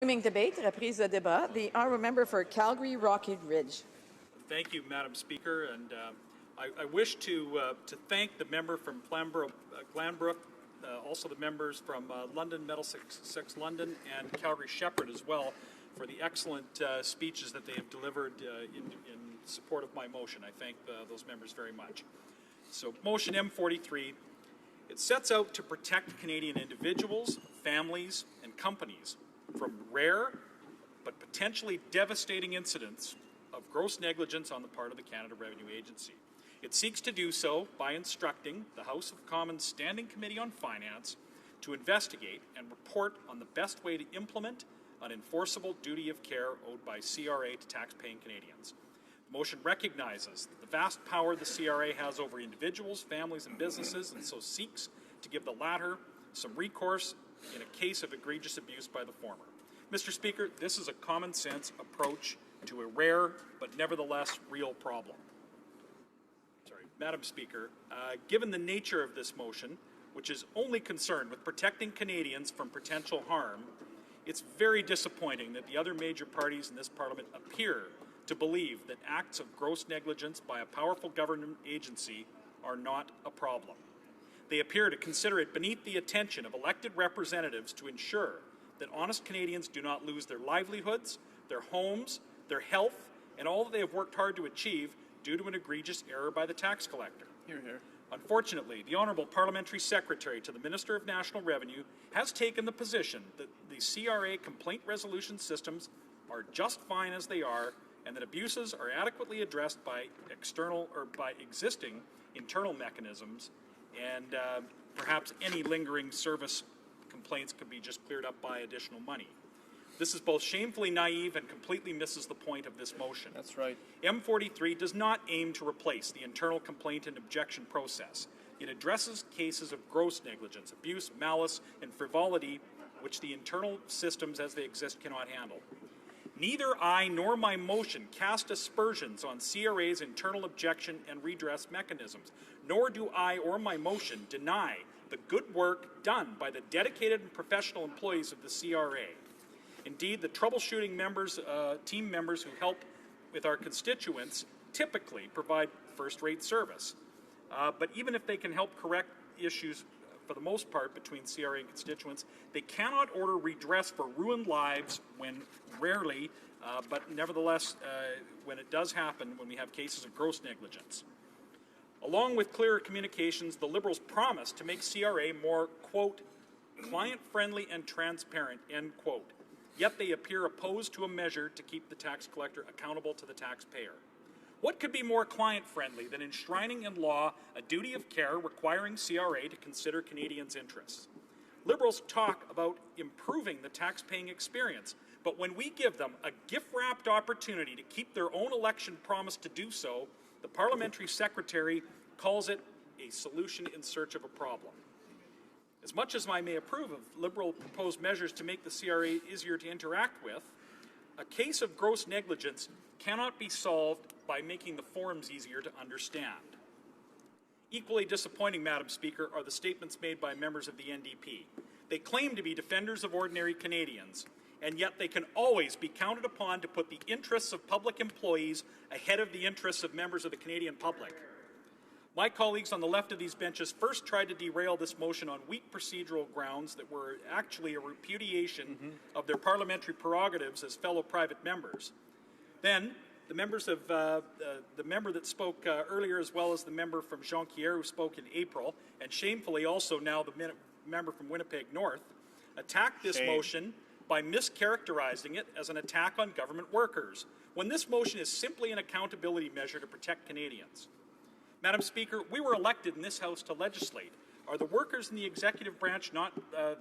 Debate, reprise de débat. The honourable member for Calgary Rocky Ridge. Thank you, Madam Speaker, and I wish to thank the member from Glanbrook, also the members from London, Middlesex, London, and Calgary Shepherd as well, for the excellent speeches that they have delivered in support of my motion. I thank those members very much. So, motion M43. It sets out to protect Canadian individuals, families, and companies from rare but potentially devastating incidents of gross negligence on the part of the Canada Revenue Agency. It seeks to do so by instructing the House of Commons Standing Committee on Finance to investigate and report on the best way to implement an enforceable duty of care owed by CRA to tax-paying Canadians. The motion recognizes the vast power the CRA has over individuals, families, and businesses, and so seeks to give the latter some recourse in a case of egregious abuse by the former. Mr. Speaker, this is a common-sense approach to a rare but nevertheless real problem. Madam Speaker, given the nature of this motion, which is only concerned with protecting Canadians from potential harm, it's very disappointing that the other major parties in this Parliament appear to believe that acts of gross negligence by a powerful government agency are not a problem. They appear to consider it beneath the attention of elected representatives to ensure that honest Canadians do not lose their livelihoods, their homes, their health, and all that they have worked hard to achieve due to an egregious error by the tax collector. Hear, hear. Unfortunately, the Honourable Parliamentary Secretary to the Minister of National Revenue has taken the position that the CRA complaint resolution systems are just fine as they are, and that abuses are adequately addressed by existing internal mechanisms, and perhaps any lingering service complaints could be just cleared up by additional money. This is both shamefully naive and completely misses the point of this motion. That's right. M43 does not aim to replace the internal complaint and objection process. It addresses cases of gross negligence, abuse, malice, and frivolity which the internal systems as they exist cannot handle. Neither I nor my motion cast aspersions on CRA's internal objection and redress mechanisms, nor do I or my motion deny the good work done by the dedicated and professional employees of the CRA. Indeed, the troubleshooting team members who help with our constituents typically provide first-rate service. But even if they can help correct issues for the most part between CRA and constituents, they cannot order redress for ruined lives when rarely, but nevertheless, when it does happen, when we have cases of gross negligence. Along with clearer communications, the Liberals promise to make CRA more, quote, client-friendly and transparent, end quote. Yet they appear opposed to a measure to keep the tax collector accountable to the taxpayer. What could be more client-friendly than enshrining in law a duty of care requiring CRA to consider Canadians' interests? Liberals talk about improving the tax-paying experience, but when we give them a gift-wrapped opportunity to keep their own election promise to do so, the Parliamentary Secretary calls it a solution in search of a problem. As much as I may approve of Liberal proposed measures to make the CRA easier to interact with, a case of gross negligence cannot be solved by making the forms easier to understand. Equally disappointing, Madam Speaker, are the statements made by members of the NDP. They claim to be defenders of ordinary Canadians, and yet they can always be counted upon to put the interests of public employees ahead of the interests of members of the Canadian public. My colleagues on the left of these benches first tried to derail this motion on weak procedural grounds that were actually a repudiation of their parliamentary prerogatives as fellow private members. Then, the members of the member that spoke earlier, as well as the member from Jonquière who spoke in April, and shamefully also now the member from Winnipeg North, attacked this motion by mischaracterizing it as an attack on government workers, when this motion is simply an accountability measure to protect Canadians. Madam Speaker, we were elected in this House to legislate. Are the workers in the executive branch not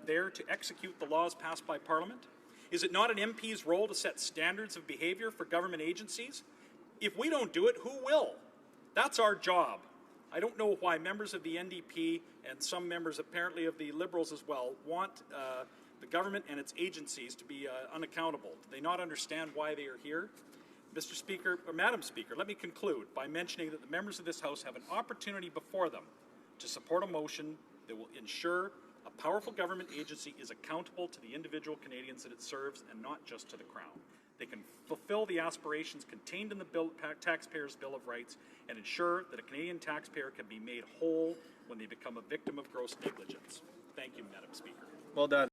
there to execute the laws passed by Parliament? Is it not an MP's role to set standards of behaviour for government agencies? If we don't do it, who will? That's our job. I don't know why members of the NDP and some members apparently of the Liberals as well want the government and its agencies to be unaccountable. Do they not understand why they are here? Mr. Speaker, or Madam Speaker, let me conclude by mentioning that the members of this House have an opportunity before them to support a motion that will ensure a powerful government agency is accountable to the individual Canadians that it serves and not just to the Crown. They can fulfill the aspirations contained in the taxpayer's Bill of Rights and ensure that a Canadian taxpayer can be made whole when they become a victim of gross negligence. Thank you, Madam Speaker. Well done.